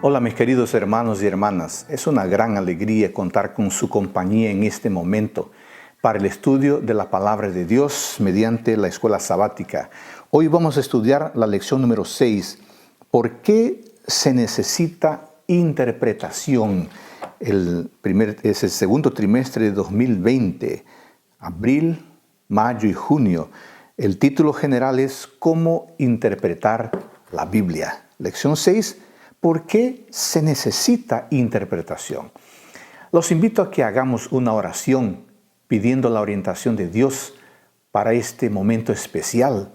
Hola mis queridos hermanos y hermanas, es una gran alegría contar con su compañía en este momento para el estudio de la Palabra de Dios mediante la Escuela Sabática. Hoy vamos a estudiar la lección número 6, ¿por qué se necesita interpretación? Es el segundo trimestre de 2020, abril, mayo y junio. El título general es ¿Cómo interpretar la Biblia? Lección 6. ¿Por qué se necesita interpretación? Los invito a que hagamos una oración pidiendo la orientación de Dios para este momento especial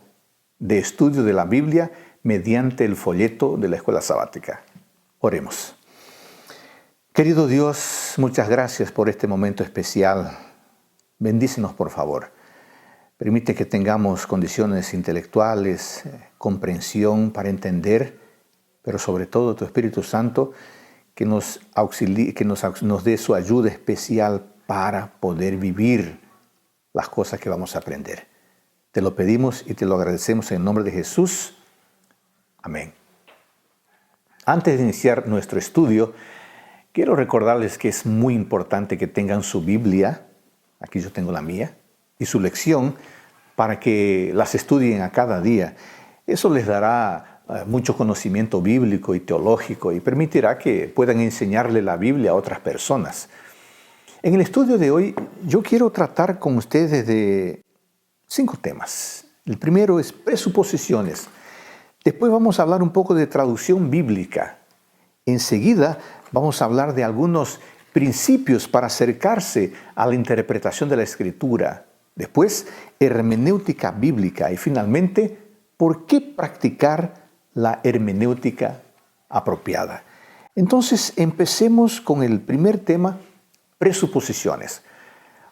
de estudio de la Biblia mediante el folleto de la Escuela Sabática. Oremos. Querido Dios, muchas gracias por este momento especial. Bendícenos, por favor. Permite que tengamos condiciones intelectuales, comprensión para entender, pero sobre todo tu Espíritu Santo que nos auxilie, que nos dé su ayuda especial para poder vivir las cosas que vamos a aprender. Te lo pedimos y te lo agradecemos en el nombre de Jesús. Amén. Antes de iniciar nuestro estudio, quiero recordarles que es muy importante que tengan su Biblia, aquí yo tengo la mía, y su lección para que las estudien a cada día. Eso les dará mucho conocimiento bíblico y teológico y permitirá que puedan enseñarle la Biblia a otras personas. En el estudio de hoy yo quiero tratar con ustedes de 5 temas. El primero es presuposiciones. Después vamos a hablar un poco de traducción bíblica. Enseguida vamos a hablar de algunos principios para acercarse a la interpretación de la Escritura. Después, hermenéutica bíblica. Y finalmente, ¿por qué practicar la hermenéutica apropiada? Entonces, empecemos con el primer tema, presuposiciones.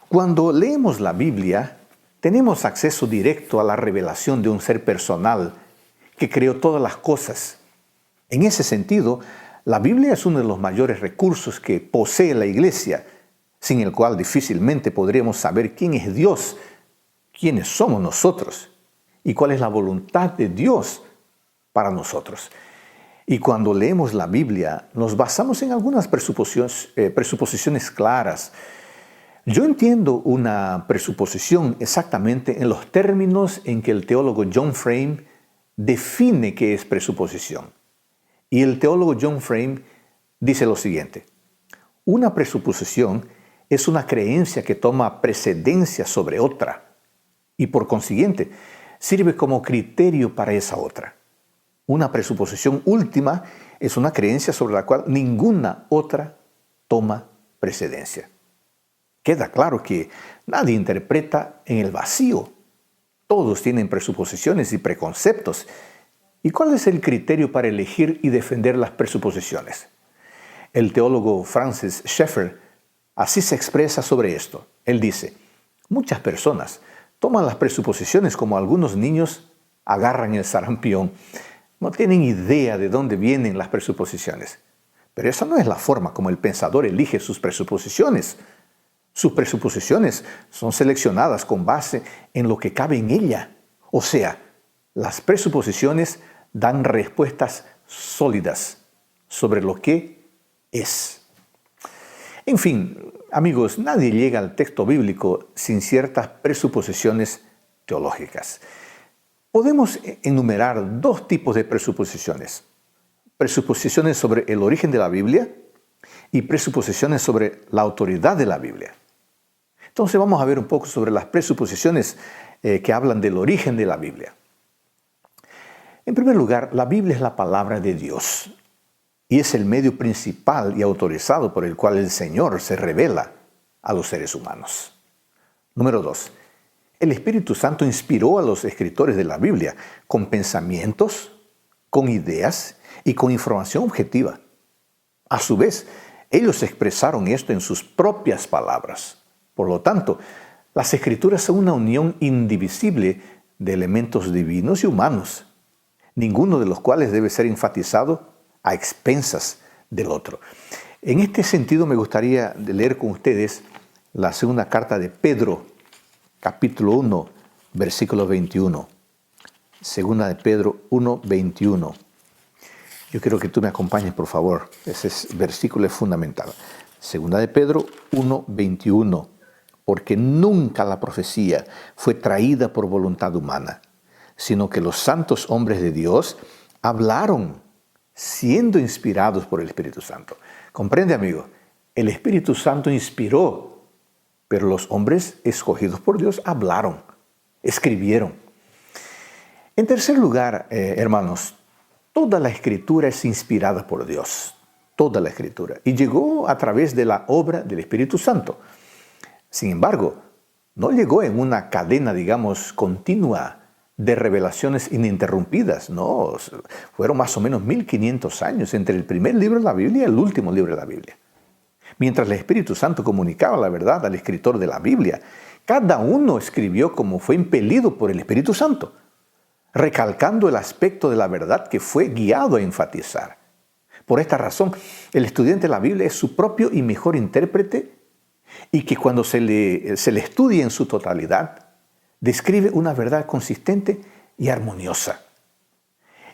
Cuando leemos la Biblia, tenemos acceso directo a la revelación de un ser personal que creó todas las cosas. En ese sentido, la Biblia es uno de los mayores recursos que posee la Iglesia, sin el cual difícilmente podríamos saber quién es Dios, quiénes somos nosotros y cuál es la voluntad de Dios para nosotros. Y cuando leemos la Biblia, nos basamos en algunas presuposiciones claras. Yo entiendo una presuposición exactamente en los términos en que el teólogo John Frame define qué es presuposición. Y el teólogo John Frame dice lo siguiente: una presuposición es una creencia que toma precedencia sobre otra y por consiguiente sirve como criterio para esa otra. Una presuposición última es una creencia sobre la cual ninguna otra toma precedencia. Queda claro que nadie interpreta en el vacío. Todos tienen presuposiciones y preconceptos. ¿Y cuál es el criterio para elegir y defender las presuposiciones? El teólogo Francis Schaeffer así se expresa sobre esto. Él dice: muchas personas toman las presuposiciones como algunos niños agarran el sarampión. No tienen idea de dónde vienen las presuposiciones. Pero esa no es la forma como el pensador elige sus presuposiciones. Sus presuposiciones son seleccionadas con base en lo que cabe en ella. O sea, las presuposiciones dan respuestas sólidas sobre lo que es. En fin, amigos, nadie llega al texto bíblico sin ciertas presuposiciones teológicas. Podemos enumerar 2 tipos de presuposiciones. Presuposiciones sobre el origen de la Biblia y presuposiciones sobre la autoridad de la Biblia. Entonces vamos a ver un poco sobre las presuposiciones que hablan del origen de la Biblia. En primer lugar, la Biblia es la palabra de Dios y es el medio principal y autorizado por el cual el Señor se revela a los seres humanos. Número 2. El Espíritu Santo inspiró a los escritores de la Biblia con pensamientos, con ideas y con información objetiva. A su vez, ellos expresaron esto en sus propias palabras. Por lo tanto, las Escrituras son una unión indivisible de elementos divinos y humanos, ninguno de los cuales debe ser enfatizado a expensas del otro. En este sentido, me gustaría leer con ustedes la segunda carta de Pedro, capítulo 1, versículo 21. Segunda de Pedro 1, 21. Yo quiero que tú me acompañes, por favor. Versículo es fundamental. Segunda de Pedro 1:21. Porque nunca la profecía fue traída por voluntad humana, sino que los santos hombres de Dios hablaron siendo inspirados por el Espíritu Santo. ¿Comprende, amigo? El Espíritu Santo inspiró, pero los hombres escogidos por Dios hablaron, escribieron. En tercer lugar, hermanos, toda la Escritura es inspirada por Dios. Toda la Escritura. Y llegó a través de la obra del Espíritu Santo. Sin embargo, no llegó en una cadena, digamos, continua de revelaciones ininterrumpidas. No, fueron más o menos 1500 años entre el primer libro de la Biblia y el último libro de la Biblia. Mientras el Espíritu Santo comunicaba la verdad al escritor de la Biblia, cada uno escribió como fue impelido por el Espíritu Santo, recalcando el aspecto de la verdad que fue guiado a enfatizar. Por esta razón, el estudiante de la Biblia es su propio y mejor intérprete, y que cuando se le estudia en su totalidad, describe una verdad consistente y armoniosa.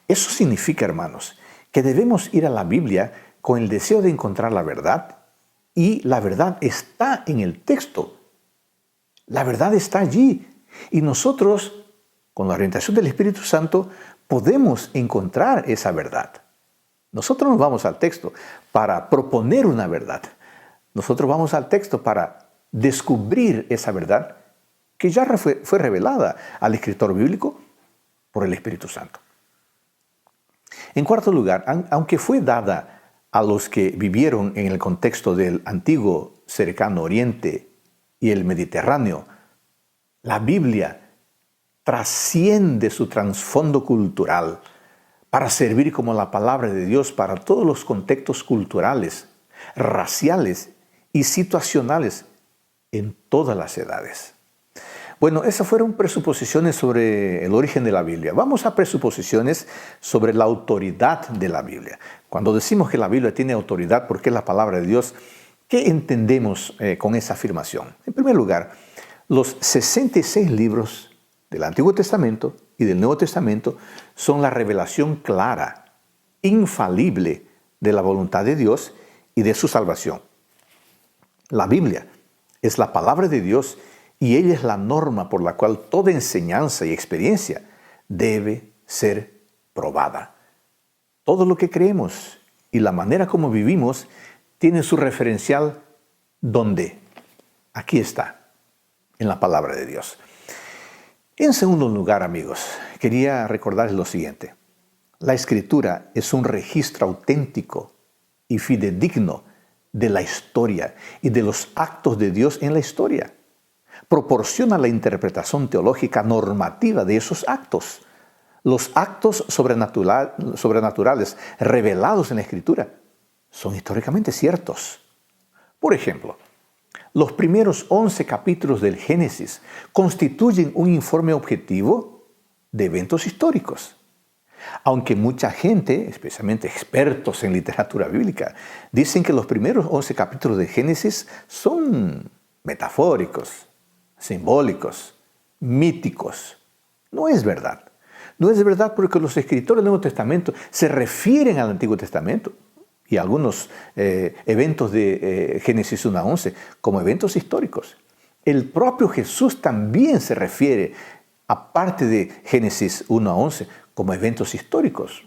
Eso significa, hermanos, que debemos ir a la Biblia con el deseo de encontrar la verdad, y la verdad está en el texto. La verdad está allí, y nosotros, con la orientación del Espíritu Santo, podemos encontrar esa verdad. Nosotros no vamos al texto para proponer una verdad. Nosotros vamos al texto para descubrir esa verdad que ya fue revelada al escritor bíblico por el Espíritu Santo. En cuarto lugar, aunque fue dada a los que vivieron en el contexto del antiguo cercano Oriente y el Mediterráneo, la Biblia trasciende su trasfondo cultural para servir como la palabra de Dios para todos los contextos culturales, raciales y situacionales en todas las edades. Bueno, esas fueron presuposiciones sobre el origen de la Biblia. Vamos a presuposiciones sobre la autoridad de la Biblia. Cuando decimos que la Biblia tiene autoridad porque es la palabra de Dios, ¿qué entendemos con esa afirmación? En primer lugar, los 66 libros del Antiguo Testamento y del Nuevo Testamento son la revelación clara, infalible de la voluntad de Dios y de su salvación. La Biblia es la palabra de Dios y ella es la norma por la cual toda enseñanza y experiencia debe ser probada. Todo lo que creemos y la manera como vivimos tiene su referencial ¿dónde? Aquí está, en la palabra de Dios. En segundo lugar, amigos, quería recordarles lo siguiente. La Escritura es un registro auténtico y fidedigno de la historia y de los actos de Dios en la historia. Proporciona la interpretación teológica normativa de esos actos. Los actos sobrenaturales revelados en la Escritura son históricamente ciertos. Por ejemplo, los primeros 11 capítulos del Génesis constituyen un informe objetivo de eventos históricos. Aunque mucha gente, especialmente expertos en literatura bíblica, dicen que los primeros 11 capítulos de Génesis son metafóricos, simbólicos, míticos. No es verdad. No es verdad porque los escritores del Nuevo Testamento se refieren al Antiguo Testamento y algunos eventos de Génesis 1 a 11 como eventos históricos. El propio Jesús también se refiere, aparte de Génesis 1 a 11, como eventos históricos.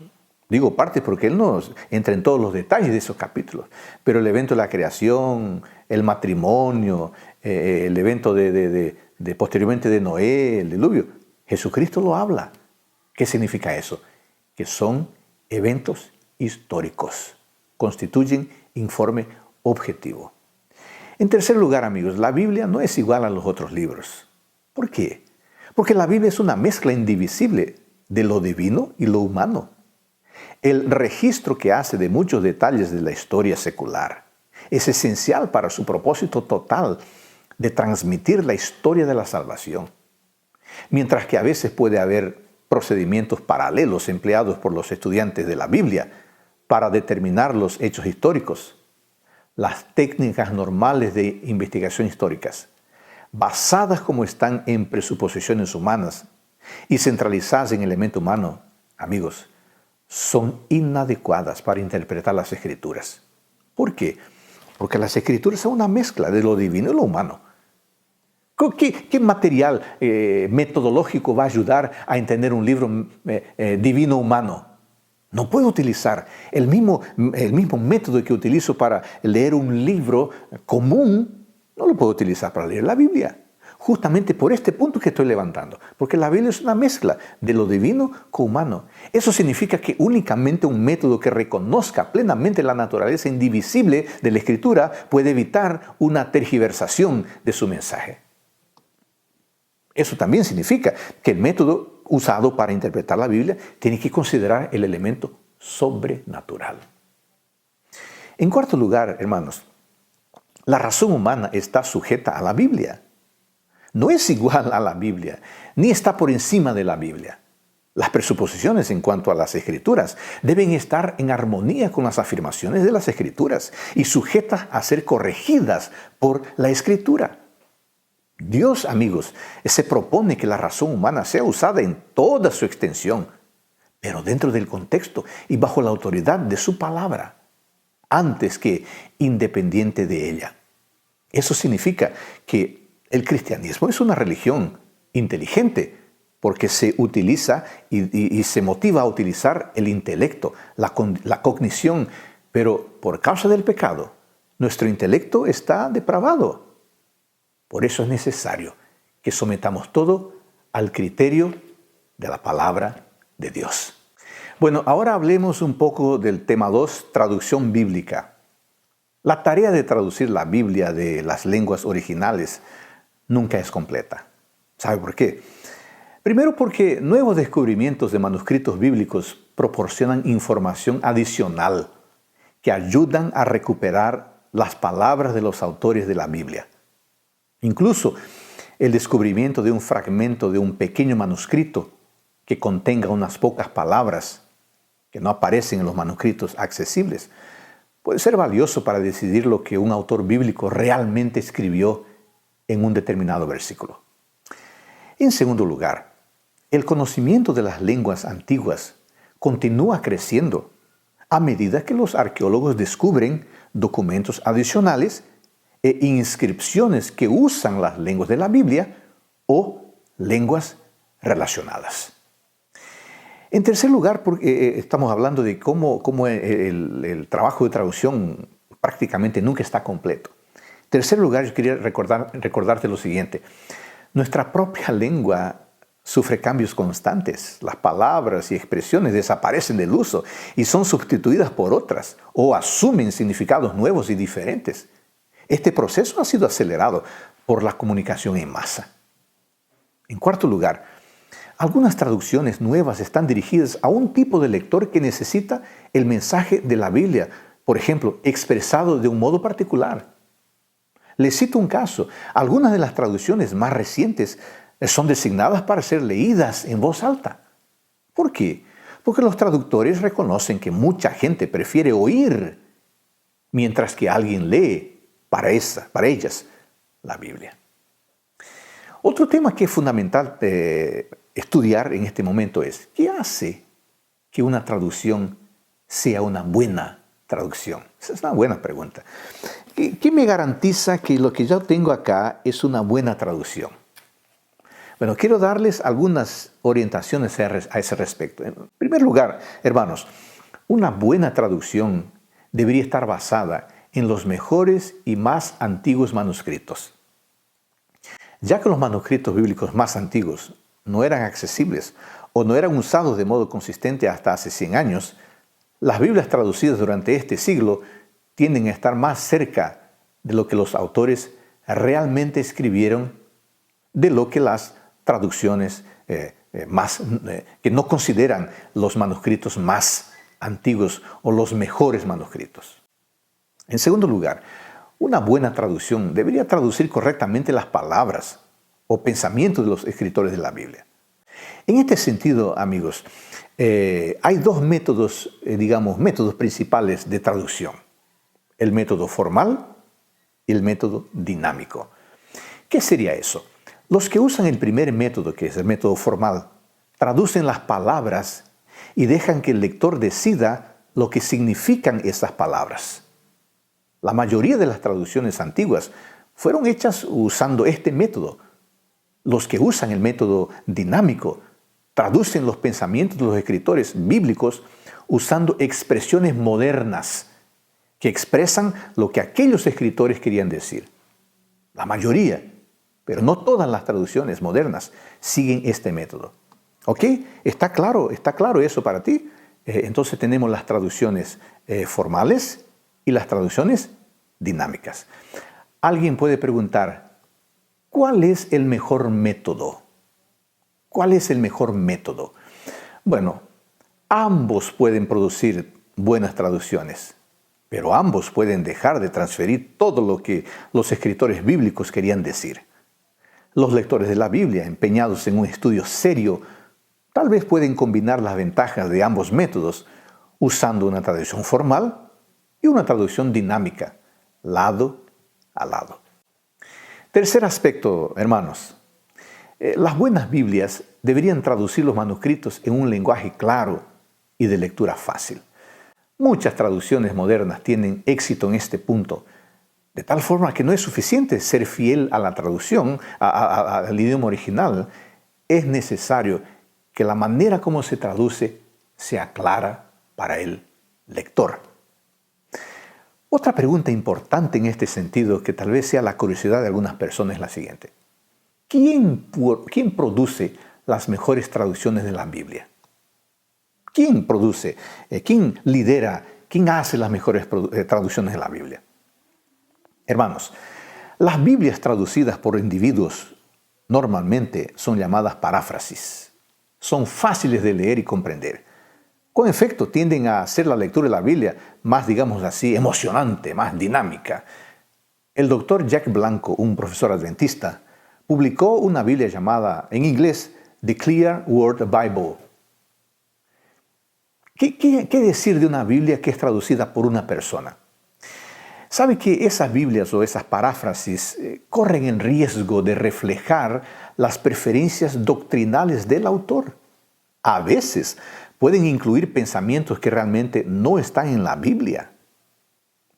Digo parte porque Él no entra en todos los detalles de esos capítulos, pero el evento de la creación, el matrimonio, el evento de posteriormente de Noé, el diluvio, Jesucristo lo habla. ¿Qué significa eso? Que son eventos históricos, constituyen informe objetivo. En tercer lugar, amigos, la Biblia no es igual a los otros libros. ¿Por qué? Porque la Biblia es una mezcla indivisible de lo divino y lo humano. El registro que hace de muchos detalles de la historia secular es esencial para su propósito total de transmitir la historia de la salvación. Mientras que a veces puede haber procedimientos paralelos empleados por los estudiantes de la Biblia para determinar los hechos históricos, las técnicas normales de investigación históricas, basadas como están en presuposiciones humanas y centralizadas en el elemento humano, amigos, son inadecuadas para interpretar las Escrituras. ¿Por qué? Porque las Escrituras son una mezcla de lo divino y lo humano. ¿Qué material metodológico va a ayudar a entender un libro divino humano? No puedo utilizar el mismo método que utilizo para leer un libro común, no lo puedo utilizar para leer la Biblia. Justamente por este punto que estoy levantando, porque la Biblia es una mezcla de lo divino con humano. Eso significa que únicamente un método que reconozca plenamente la naturaleza indivisible de la Escritura puede evitar una tergiversación de su mensaje. Eso también significa que el método usado para interpretar la Biblia tiene que considerar el elemento sobrenatural. En cuarto lugar, hermanos, la razón humana está sujeta a la Biblia. No es igual a la Biblia, ni está por encima de la Biblia. Las presuposiciones en cuanto a las Escrituras deben estar en armonía con las afirmaciones de las Escrituras y sujetas a ser corregidas por la Escritura. Dios, amigos, se propone que la razón humana sea usada en toda su extensión, pero dentro del contexto y bajo la autoridad de su palabra, antes que independiente de ella. Eso significa que el cristianismo es una religión inteligente porque se utiliza y se motiva a utilizar el intelecto, la cognición, pero por causa del pecado, nuestro intelecto está depravado. Por eso es necesario que sometamos todo al criterio de la palabra de Dios. Bueno, ahora hablemos un poco del tema 2, traducción bíblica. La tarea de traducir la Biblia de las lenguas originales nunca es completa. ¿Sabe por qué? Primero porque nuevos descubrimientos de manuscritos bíblicos proporcionan información adicional que ayudan a recuperar las palabras de los autores de la Biblia. Incluso el descubrimiento de un fragmento de un pequeño manuscrito que contenga unas pocas palabras que no aparecen en los manuscritos accesibles puede ser valioso para decidir lo que un autor bíblico realmente escribió en un determinado versículo. En segundo lugar, el conocimiento de las lenguas antiguas continúa creciendo a medida que los arqueólogos descubren documentos adicionales e inscripciones que usan las lenguas de la Biblia o lenguas relacionadas. En tercer lugar, porque estamos hablando de cómo el trabajo de traducción prácticamente nunca está completo. En tercer lugar, yo quería recordarte lo siguiente. Nuestra propia lengua sufre cambios constantes. Las palabras y expresiones desaparecen del uso y son sustituidas por otras o asumen significados nuevos y diferentes. Este proceso ha sido acelerado por la comunicación en masa. En cuarto lugar, algunas traducciones nuevas están dirigidas a un tipo de lector que necesita el mensaje de la Biblia, por ejemplo, expresado de un modo particular. Les cito un caso. Algunas de las traducciones más recientes son designadas para ser leídas en voz alta. ¿Por qué? Porque los traductores reconocen que mucha gente prefiere oír mientras que alguien lee para ellas la Biblia. Otro tema que es fundamental estudiar en este momento es ¿qué hace que una traducción sea una buena traducción? Esa es una buena pregunta. ¿Qué me garantiza que lo que yo tengo acá es una buena traducción? Bueno, quiero darles algunas orientaciones a ese respecto. En primer lugar, hermanos, una buena traducción debería estar basada en los mejores y más antiguos manuscritos. Ya que los manuscritos bíblicos más antiguos no eran accesibles o no eran usados de modo consistente hasta hace 100 años, las Biblias traducidas durante este siglo tienden a estar más cerca de lo que los autores realmente escribieron de lo que las traducciones que no consideran los manuscritos más antiguos o los mejores manuscritos. En segundo lugar, una buena traducción debería traducir correctamente las palabras o pensamientos de los escritores de la Biblia. En este sentido, amigos, hay dos métodos principales de traducción. El método formal y el método dinámico. ¿Qué sería eso? Los que usan el primer método, que es el método formal, traducen las palabras y dejan que el lector decida lo que significan esas palabras. La mayoría de las traducciones antiguas fueron hechas usando este método. Los que usan el método dinámico traducen los pensamientos de los escritores bíblicos usando expresiones modernas que expresan lo que aquellos escritores querían decir. La mayoría, pero no todas las traducciones modernas siguen este método. ¿Ok? ¿Está claro eso para ti? Entonces tenemos las traducciones formales y las traducciones dinámicas. Alguien puede preguntar, ¿cuál es el mejor método? ¿Cuál es el mejor método? Bueno, ambos pueden producir buenas traducciones, pero ambos pueden dejar de transferir todo lo que los escritores bíblicos querían decir. Los lectores de la Biblia, empeñados en un estudio serio, tal vez pueden combinar las ventajas de ambos métodos usando una traducción formal y una traducción dinámica, lado a lado. Tercer aspecto, hermanos. Las buenas Biblias deberían traducir los manuscritos en un lenguaje claro y de lectura fácil. Muchas traducciones modernas tienen éxito en este punto, de tal forma que no es suficiente ser fiel a la traducción, al idioma original. Es necesario que la manera como se traduce sea clara para el lector. Otra pregunta importante en este sentido, que tal vez sea la curiosidad de algunas personas, es la siguiente. ¿Quién produce las mejores traducciones de la Biblia? ¿Quién produce? ¿Quién lidera? ¿Quién hace las mejores traducciones de la Biblia? Hermanos, las Biblias traducidas por individuos normalmente son llamadas paráfrasis. Son fáciles de leer y comprender. Con efecto, tienden a hacer la lectura de la Biblia más, digamos así, emocionante, más dinámica. El doctor Jack Blanco, un profesor adventista, publicó una Biblia llamada, en inglés, The Clear Word Bible. ¿Qué decir de una Biblia que es traducida por una persona? ¿Sabe que esas Biblias o esas paráfrasis corren el riesgo de reflejar las preferencias doctrinales del autor? A veces pueden incluir pensamientos que realmente no están en la Biblia.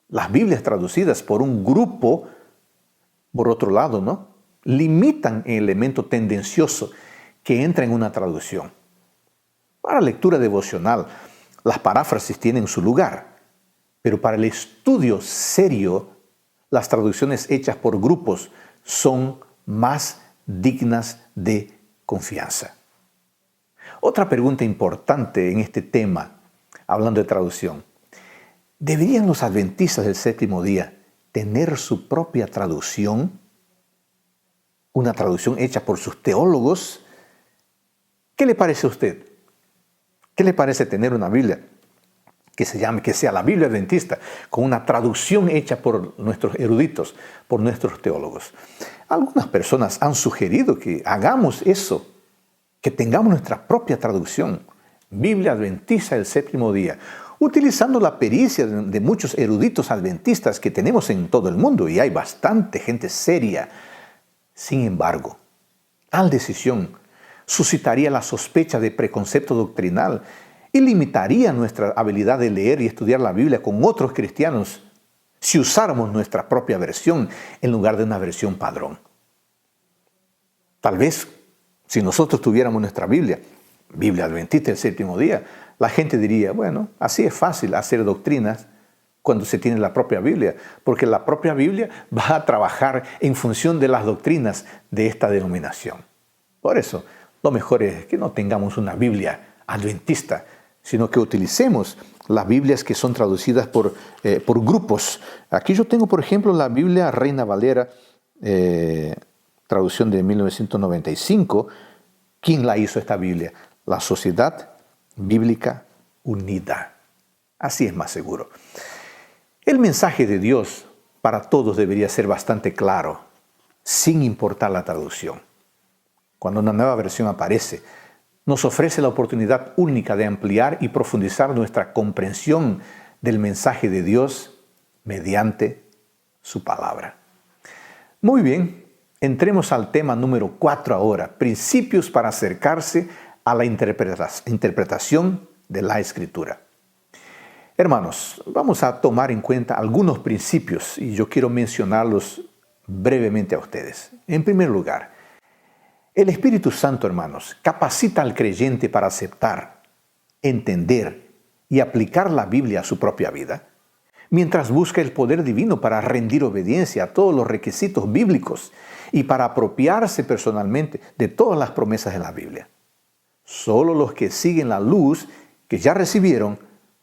Las Biblias traducidas por un grupo, por otro lado, ¿no?, limitan el elemento tendencioso que entra en una traducción. Para lectura devocional, las paráfrasis tienen su lugar, pero para el estudio serio, las traducciones hechas por grupos son más dignas de confianza. Otra pregunta importante en este tema, hablando de traducción. ¿Deberían los adventistas del séptimo día tener su propia traducción? ¿Una traducción hecha por sus teólogos? ¿Qué le parece a usted? ¿Qué le parece tener una Biblia que sea la Biblia adventista, con una traducción hecha por nuestros eruditos, por nuestros teólogos? Algunas personas han sugerido que hagamos eso, que tengamos nuestra propia traducción, Biblia adventista del séptimo día, utilizando la pericia de muchos eruditos adventistas que tenemos en todo el mundo, y hay bastante gente seria. Sin embargo, tal decisión suscitaría la sospecha de preconcepto doctrinal y limitaría nuestra habilidad de leer y estudiar la Biblia con otros cristianos si usáramos nuestra propia versión en lugar de una versión padrón. Tal vez, si nosotros tuviéramos nuestra Biblia adventista del séptimo día, la gente diría, bueno, así es fácil hacer doctrinas cuando se tiene la propia Biblia, porque la propia Biblia va a trabajar en función de las doctrinas de esta denominación. Por eso, lo mejor es que no tengamos una Biblia adventista, sino que utilicemos las Biblias que son traducidas por grupos. Aquí yo tengo, por ejemplo, la Biblia Reina Valera, traducción de 1995. ¿Quién la hizo esta Biblia? La Sociedad Bíblica Unida. Así es más seguro. El mensaje de Dios para todos debería ser bastante claro, sin importar la traducción. Cuando una nueva versión aparece, nos ofrece la oportunidad única de ampliar y profundizar nuestra comprensión del mensaje de Dios mediante su palabra. Muy bien, entremos al tema número 4 ahora, principios para acercarse a la interpretación de la Escritura. Hermanos, vamos a tomar en cuenta algunos principios y yo quiero mencionarlos brevemente a ustedes. En primer lugar, el Espíritu Santo, hermanos, capacita al creyente para aceptar, entender y aplicar la Biblia a su propia vida, mientras busca el poder divino para rendir obediencia a todos los requisitos bíblicos y para apropiarse personalmente de todas las promesas de la Biblia. Solo los que siguen la luz que ya recibieron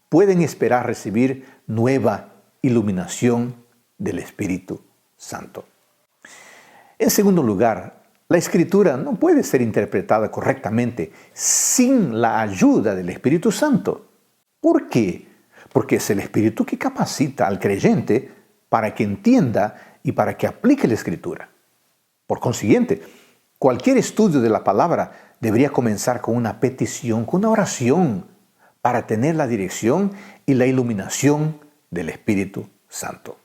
pueden esperar recibir nueva iluminación del Espíritu Santo. En segundo lugar, la Escritura no puede ser interpretada correctamente sin la ayuda del Espíritu Santo. ¿Por qué? Porque es el Espíritu que capacita al creyente para que entienda y para que aplique la Escritura. Por consiguiente, cualquier estudio de la palabra debería comenzar con una petición, con una oración, para tener la dirección y la iluminación del Espíritu Santo.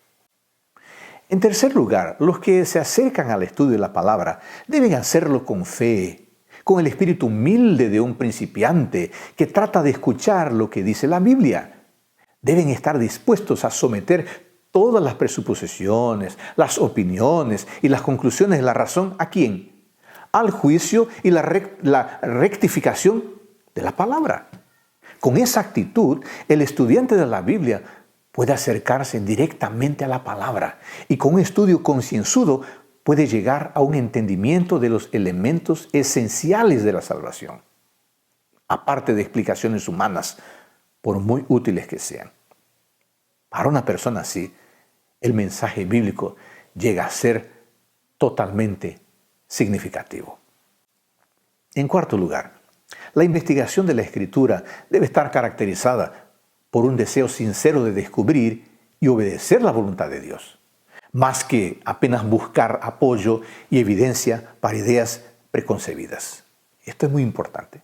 En tercer lugar, los que se acercan al estudio de la palabra deben hacerlo con fe, con el espíritu humilde de un principiante que trata de escuchar lo que dice la Biblia. Deben estar dispuestos a someter todas las presuposiciones, las opiniones y las conclusiones de la razón ¿a quién? Al juicio y la rectificación de la palabra. Con esa actitud, el estudiante de la Biblia puede acercarse directamente a la palabra y con un estudio concienzudo puede llegar a un entendimiento de los elementos esenciales de la salvación, aparte de explicaciones humanas, por muy útiles que sean. Para una persona así, el mensaje bíblico llega a ser totalmente significativo. En cuarto lugar, la investigación de la Escritura debe estar caracterizada por un deseo sincero de descubrir y obedecer la voluntad de Dios, más que apenas buscar apoyo y evidencia para ideas preconcebidas. Esto es muy importante.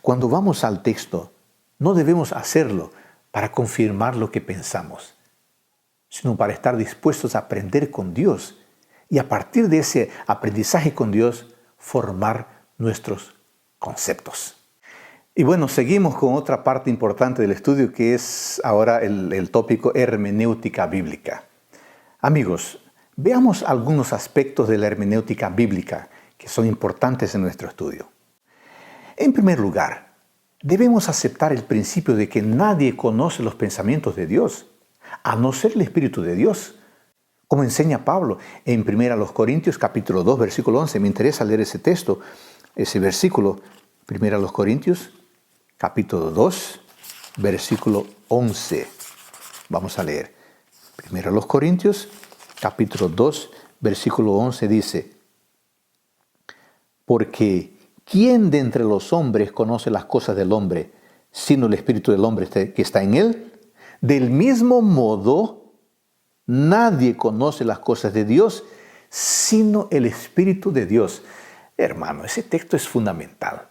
Cuando vamos al texto, no debemos hacerlo para confirmar lo que pensamos, sino para estar dispuestos a aprender con Dios y a partir de ese aprendizaje con Dios, formar nuestros conceptos. Y bueno, seguimos con otra parte importante del estudio que es ahora el tópico hermenéutica bíblica. Amigos, veamos algunos aspectos de la hermenéutica bíblica que son importantes en nuestro estudio. En primer lugar, debemos aceptar el principio de que nadie conoce los pensamientos de Dios, a no ser el Espíritu de Dios. Como enseña Pablo en 1 Corintios capítulo 2, versículo 11. Me interesa leer ese texto, ese versículo, 1 Corintios capítulo 2, versículo 11. Vamos a leer. 1 Corintios, capítulo 2, versículo 11 dice: Porque ¿quién de entre los hombres conoce las cosas del hombre, sino el espíritu del hombre que está en él? Del mismo modo, nadie conoce las cosas de Dios, sino el Espíritu de Dios. Hermano, ese texto es fundamental.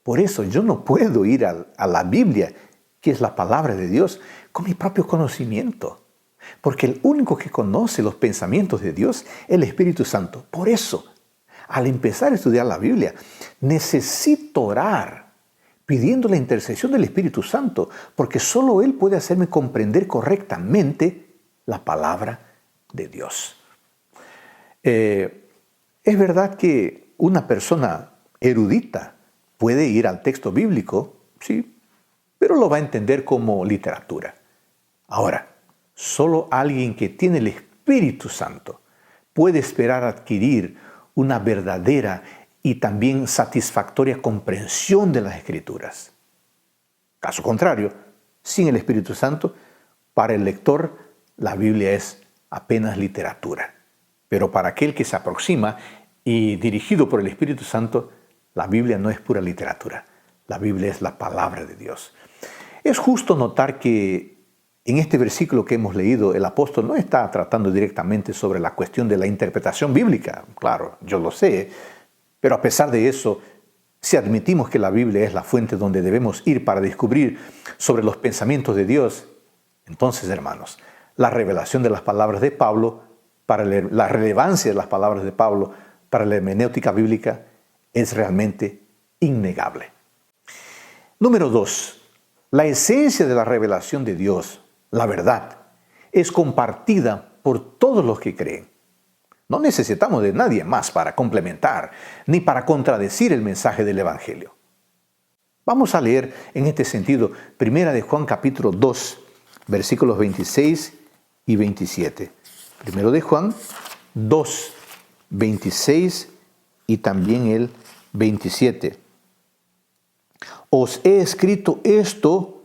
Por eso yo no puedo ir a la Biblia, que es la palabra de Dios, con mi propio conocimiento. Porque el único que conoce los pensamientos de Dios es el Espíritu Santo. Por eso, al empezar a estudiar la Biblia, necesito orar pidiendo la intercesión del Espíritu Santo, porque solo Él puede hacerme comprender correctamente la palabra de Dios. Es verdad que una persona erudita puede ir al texto bíblico, sí, pero lo va a entender como literatura. Ahora, solo alguien que tiene el Espíritu Santo puede esperar adquirir una verdadera y también satisfactoria comprensión de las Escrituras. Caso contrario, sin el Espíritu Santo, para el lector la Biblia es apenas literatura. Pero para aquel que se aproxima y dirigido por el Espíritu Santo, la Biblia no es pura literatura. La Biblia es la palabra de Dios. Es justo notar que en este versículo que hemos leído, el apóstol no está tratando directamente sobre la cuestión de la interpretación bíblica. Claro, yo lo sé, pero a pesar de eso, si admitimos que la Biblia es la fuente donde debemos ir para descubrir sobre los pensamientos de Dios, entonces, hermanos, la revelación de las palabras de Pablo, la relevancia de las palabras de Pablo para la hermenéutica bíblica es realmente innegable. Número 2. La esencia de la revelación de Dios, la verdad, es compartida por todos los que creen. No necesitamos de nadie más para complementar ni para contradecir el mensaje del Evangelio. Vamos a leer en este sentido 1 de Juan capítulo 2, versículos 26 y 27. 1 de Juan 2, 26 y también el 27. Os he escrito esto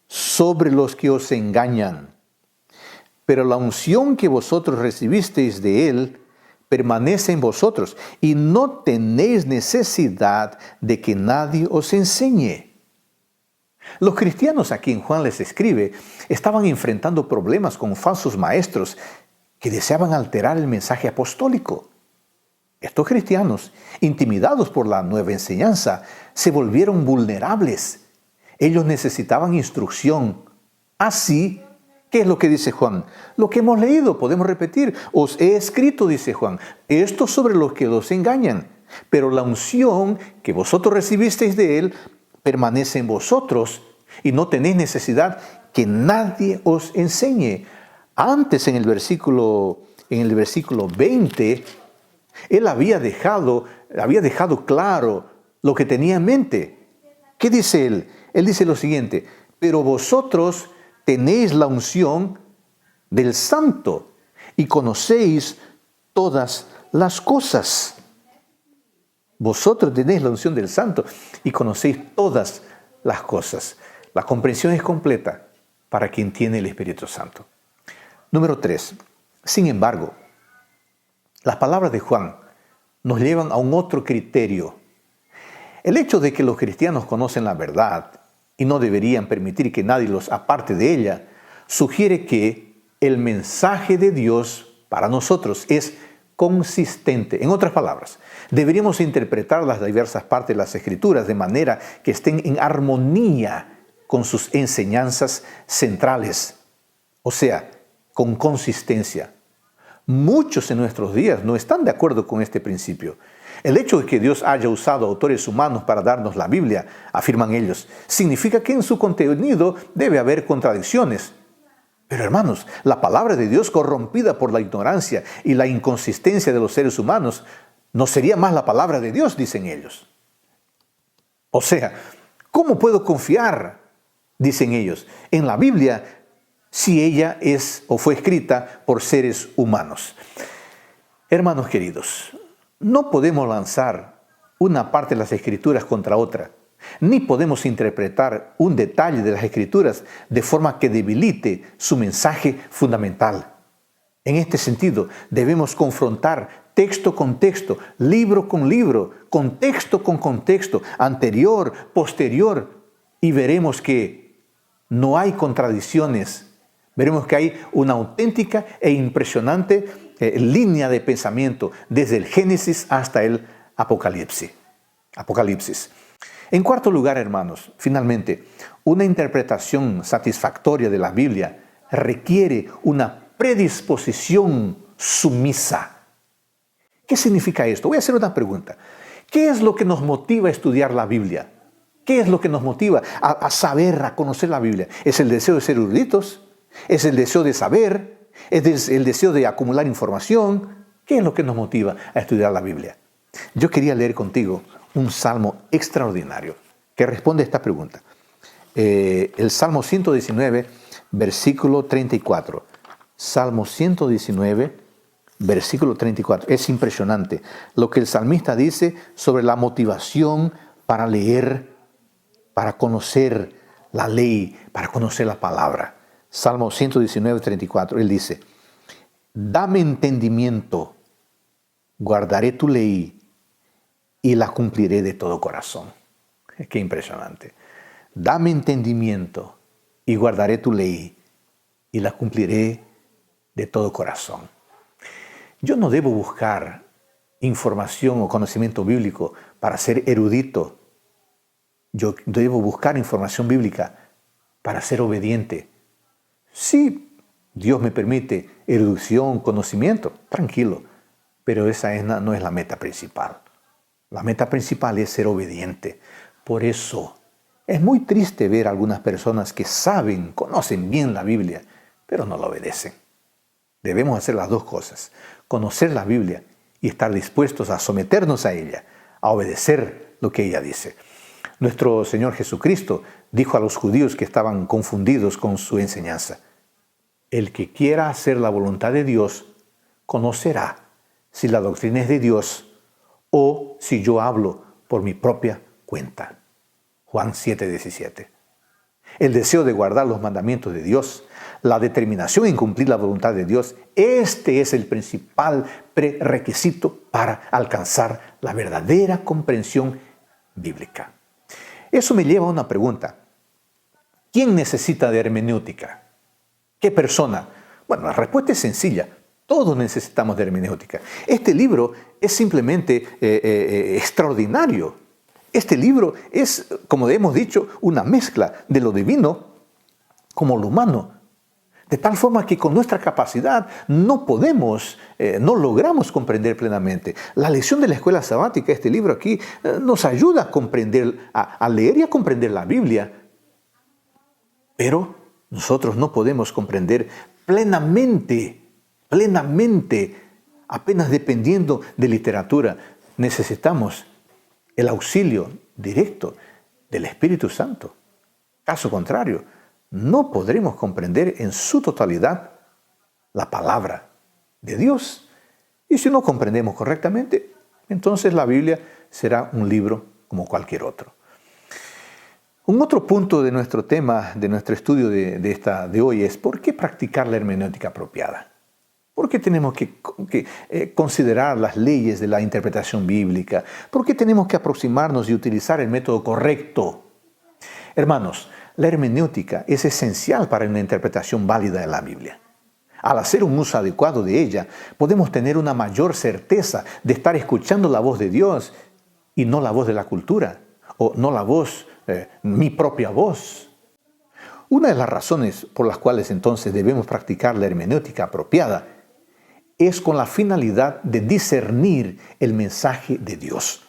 sobre los que os engañan, pero la unción que vosotros recibisteis de Él permanece en vosotros y no tenéis necesidad de que nadie os enseñe. Los cristianos a quien Juan les escribe estaban enfrentando problemas con falsos maestros que deseaban alterar el mensaje apostólico. Estos cristianos, intimidados por la nueva enseñanza, se volvieron vulnerables. Ellos necesitaban instrucción. Así, ¿qué es lo que dice Juan? Lo que hemos leído, podemos repetir. Os he escrito, dice Juan, esto sobre los que los engañan. Pero la unción que vosotros recibisteis de Él permanece en vosotros y no tenéis necesidad que nadie os enseñe. Antes, en el versículo 20, Él había dejado claro lo que tenía en mente. ¿Qué dice Él? Él dice lo siguiente: pero vosotros tenéis la unción del Santo y conocéis todas las cosas. Vosotros tenéis la unción del Santo y conocéis todas las cosas. La comprensión es completa para quien tiene el Espíritu Santo. Número 3. Sin embargo, las palabras de Juan nos llevan a un otro criterio. El hecho de que los cristianos conocen la verdad y no deberían permitir que nadie los aparte de ella, sugiere que el mensaje de Dios para nosotros es consistente. En otras palabras, deberíamos interpretar las diversas partes de las Escrituras de manera que estén en armonía con sus enseñanzas centrales, o sea, con consistencia. Muchos en nuestros días no están de acuerdo con este principio. El hecho de que Dios haya usado autores humanos para darnos la Biblia, afirman ellos, significa que en su contenido debe haber contradicciones. Pero hermanos, la palabra de Dios corrompida por la ignorancia y la inconsistencia de los seres humanos no sería más la palabra de Dios, dicen ellos. O sea, ¿cómo puedo confiar, dicen ellos, en la Biblia si ella es o fue escrita por seres humanos? Hermanos queridos, no podemos lanzar una parte de las Escrituras contra otra, ni podemos interpretar un detalle de las Escrituras de forma que debilite su mensaje fundamental. En este sentido, debemos confrontar texto con texto, libro con libro, contexto con contexto, anterior, posterior, y veremos que no hay contradicciones. Veremos que hay una auténtica e impresionante línea de pensamiento desde el Génesis hasta el Apocalipsis. En cuarto lugar, hermanos, finalmente, una interpretación satisfactoria de la Biblia requiere una predisposición sumisa. ¿Qué significa esto? Voy a hacer una pregunta. ¿Qué es lo que nos motiva a estudiar la Biblia? ¿Qué es lo que nos motiva a saber, a conocer la Biblia? ¿Es el deseo de ser eruditos? ¿Es el deseo de saber? ¿Es el deseo de acumular información? ¿Qué es lo que nos motiva a estudiar la Biblia? Yo quería leer contigo un salmo extraordinario que responde a esta pregunta. El Salmo 119, versículo 34. Salmo 119, versículo 34. Es impresionante lo que el salmista dice sobre la motivación para leer, para conocer la ley, para conocer la palabra. Salmo 119, 34. Él dice: dame entendimiento, guardaré tu ley y la cumpliré de todo corazón. Qué impresionante. Dame entendimiento y guardaré tu ley y la cumpliré de todo corazón. Yo no debo buscar información o conocimiento bíblico para ser erudito. Yo debo buscar información bíblica para ser obediente. Sí, Dios me permite erudición, conocimiento, tranquilo, pero esa no es la meta principal. La meta principal es ser obediente. Por eso Es muy triste ver a algunas personas que saben, conocen bien la Biblia, pero no la obedecen. Debemos hacer las dos cosas: conocer la Biblia y estar dispuestos a someternos a ella, a obedecer lo que ella dice. Nuestro Señor Jesucristo dijo a los judíos que estaban confundidos con su enseñanza: el que quiera hacer la voluntad de Dios conocerá si la doctrina es de Dios o si yo hablo por mi propia cuenta. Juan 7:17. El deseo de guardar los mandamientos de Dios, la determinación en cumplir la voluntad de Dios, este es el principal prerequisito para alcanzar la verdadera comprensión bíblica. Eso me lleva a una pregunta: ¿quién necesita de hermenéutica? ¿Qué persona? Bueno, la respuesta es sencilla: todos necesitamos de hermenéutica. Este libro es simplemente extraordinario. Este libro es, como hemos dicho, una mezcla de lo divino como lo humano. De tal forma que con nuestra capacidad no logramos comprender plenamente. La lección de la escuela sabática, este libro aquí, nos ayuda a comprender, a leer y a comprender la Biblia. Pero nosotros no podemos comprender plenamente, apenas dependiendo de literatura. Necesitamos el auxilio directo del Espíritu Santo. Caso contrario, no podremos comprender en su totalidad la palabra de Dios. Y si no comprendemos correctamente, entonces la Biblia será un libro como cualquier otro. Un otro punto de nuestro tema, de nuestro estudio de hoy es: ¿por qué practicar la hermenéutica apropiada? ¿Por qué tenemos que considerar las leyes de la interpretación bíblica? ¿Por qué tenemos que aproximarnos y utilizar el método correcto? Hermanos, la hermenéutica es esencial para una interpretación válida de la Biblia. Al hacer un uso adecuado de ella, podemos tener una mayor certeza de estar escuchando la voz de Dios y no la voz de la cultura, o no la voz, mi propia voz. Una de las razones por las cuales entonces debemos practicar la hermenéutica apropiada es con la finalidad de discernir el mensaje de Dios.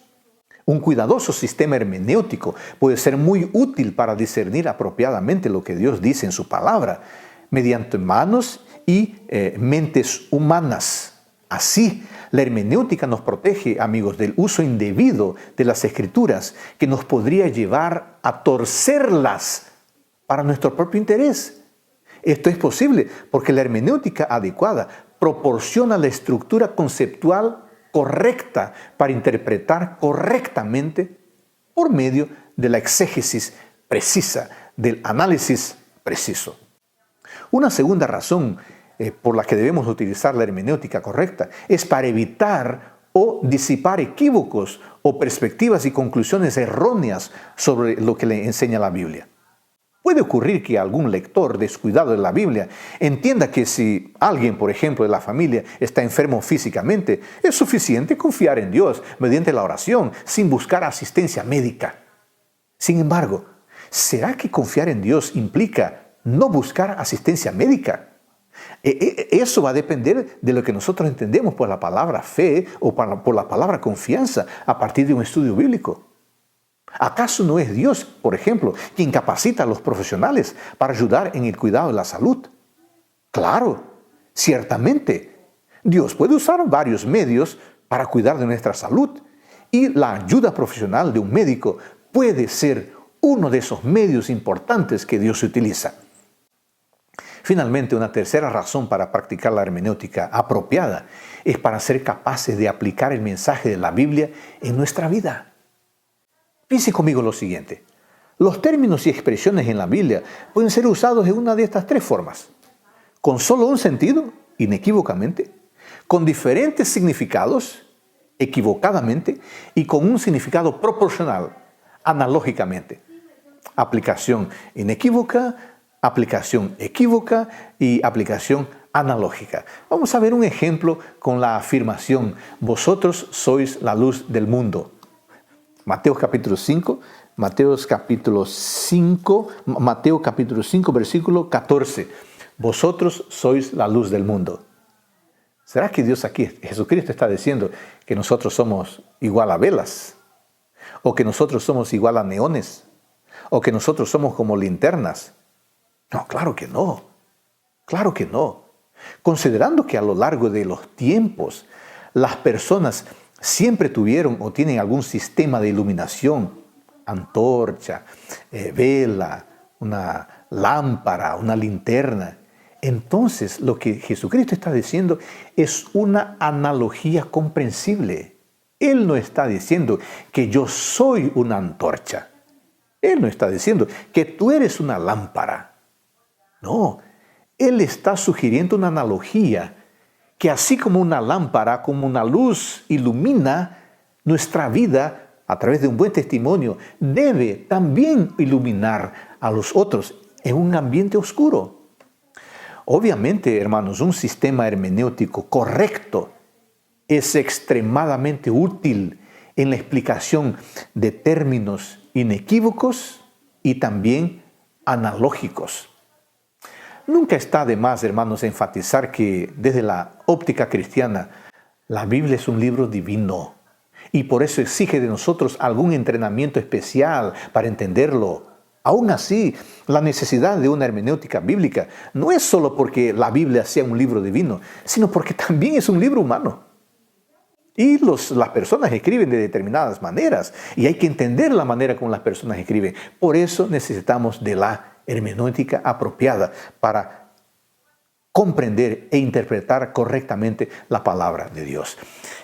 Un cuidadoso sistema hermenéutico puede ser muy útil para discernir apropiadamente lo que Dios dice en su palabra, mediante manos y mentes humanas. Así, la hermenéutica nos protege, amigos, del uso indebido de las Escrituras, que nos podría llevar a torcerlas para nuestro propio interés. Esto es posible porque la hermenéutica adecuada proporciona la estructura conceptual correcta para interpretar correctamente por medio de la exégesis precisa, del análisis preciso. Una segunda razón por la que debemos utilizar la hermenéutica correcta es para evitar o disipar equívocos o perspectivas y conclusiones erróneas sobre lo que le enseña la Biblia. Puede ocurrir que algún lector descuidado de la Biblia entienda que si alguien, por ejemplo, de la familia está enfermo físicamente, es suficiente confiar en Dios mediante la oración sin buscar asistencia médica. Sin embargo, ¿será que confiar en Dios implica no buscar asistencia médica? Eso va a depender de lo que nosotros entendemos por la palabra fe o por la palabra confianza a partir de un estudio bíblico. ¿Acaso no es Dios, por ejemplo, quien capacita a los profesionales para ayudar en el cuidado de la salud? Claro, ciertamente. Dios puede usar varios medios para cuidar de nuestra salud y la ayuda profesional de un médico puede ser uno de esos medios importantes que Dios utiliza. Finalmente, una tercera razón para practicar la hermenéutica apropiada es para ser capaces de aplicar el mensaje de la Biblia en nuestra vida. Piense conmigo lo siguiente: los términos y expresiones en la Biblia pueden ser usados en una de estas tres formas: con solo un sentido, inequívocamente; con diferentes significados, equivocadamente; y con un significado proporcional, analógicamente. Aplicación inequívoca, aplicación equívoca y aplicación analógica. Vamos a ver un ejemplo con la afirmación: vosotros sois la luz del mundo. Mateo capítulo 5, Mateo capítulo 5, versículo 14. Vosotros sois la luz del mundo. ¿Será que Dios aquí, Jesucristo, está diciendo que nosotros somos igual a velas? ¿O que nosotros somos igual a neones? o que nosotros somos como linternas. No, claro que no. Claro que no. Considerando que a lo largo de los tiempos las personas siempre tuvieron o tienen algún sistema de iluminación, antorcha, vela, una lámpara, una linterna. Entonces, lo que Jesucristo está diciendo es una analogía comprensible. Él no está diciendo que yo soy una antorcha. Él no está diciendo que tú eres una lámpara. No, Él está sugiriendo una analogía que así como una lámpara, como una luz ilumina nuestra vida a través de un buen testimonio, debe también iluminar a los otros en un ambiente oscuro. Obviamente, hermanos, un sistema hermenéutico correcto es extremadamente útil en la explicación de términos inequívocos y también analógicos. Nunca está de más, hermanos, enfatizar que desde la óptica cristiana, la Biblia es un libro divino y por eso exige de nosotros algún entrenamiento especial para entenderlo. Aún así, la necesidad de una hermenéutica bíblica no es solo porque la Biblia sea un libro divino, sino porque también es un libro humano. Y las personas escriben de determinadas maneras y hay que entender la manera como las personas escriben. Por eso necesitamos de la hermenéutica apropiada para comprender e interpretar correctamente la palabra de Dios.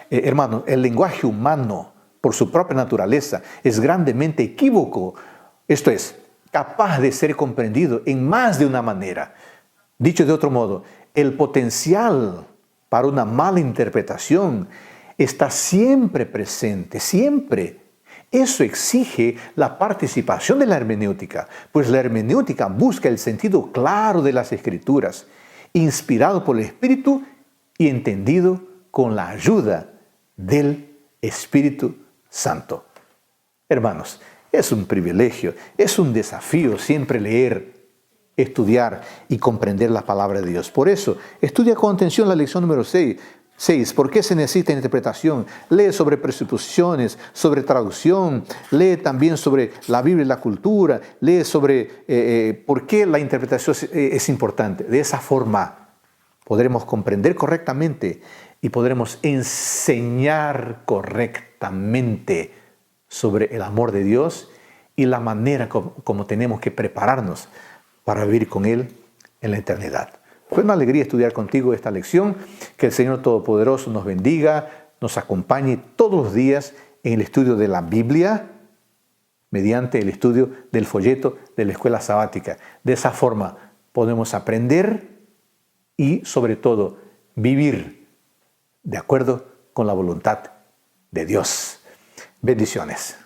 Hermanos, el lenguaje humano, por su propia naturaleza, es grandemente equívoco. Esto es, capaz de ser comprendido en más de una manera. Dicho de otro modo, el potencial para una mala interpretación está siempre presente, siempre. Eso exige la participación de la hermenéutica, pues la hermenéutica busca el sentido claro de las Escrituras, inspirado por el Espíritu y entendido con la ayuda del Espíritu Santo. Hermanos, es un privilegio, es un desafío siempre leer, estudiar y comprender la palabra de Dios. Por eso, estudia con atención la lección número 6. ¿Por qué se necesita interpretación? Lee sobre presuposiciones, sobre traducción, lee también sobre la Biblia y la cultura, lee sobre por qué la interpretación es importante. De esa forma podremos comprender correctamente y podremos enseñar correctamente sobre el amor de Dios y la manera como tenemos que prepararnos para vivir con Él en la eternidad. Fue una alegría estudiar contigo esta lección. Que el Señor Todopoderoso nos bendiga, nos acompañe todos los días en el estudio de la Biblia mediante el estudio del folleto de la escuela sabática. De esa forma podemos aprender y sobre todo vivir de acuerdo con la voluntad de Dios. Bendiciones.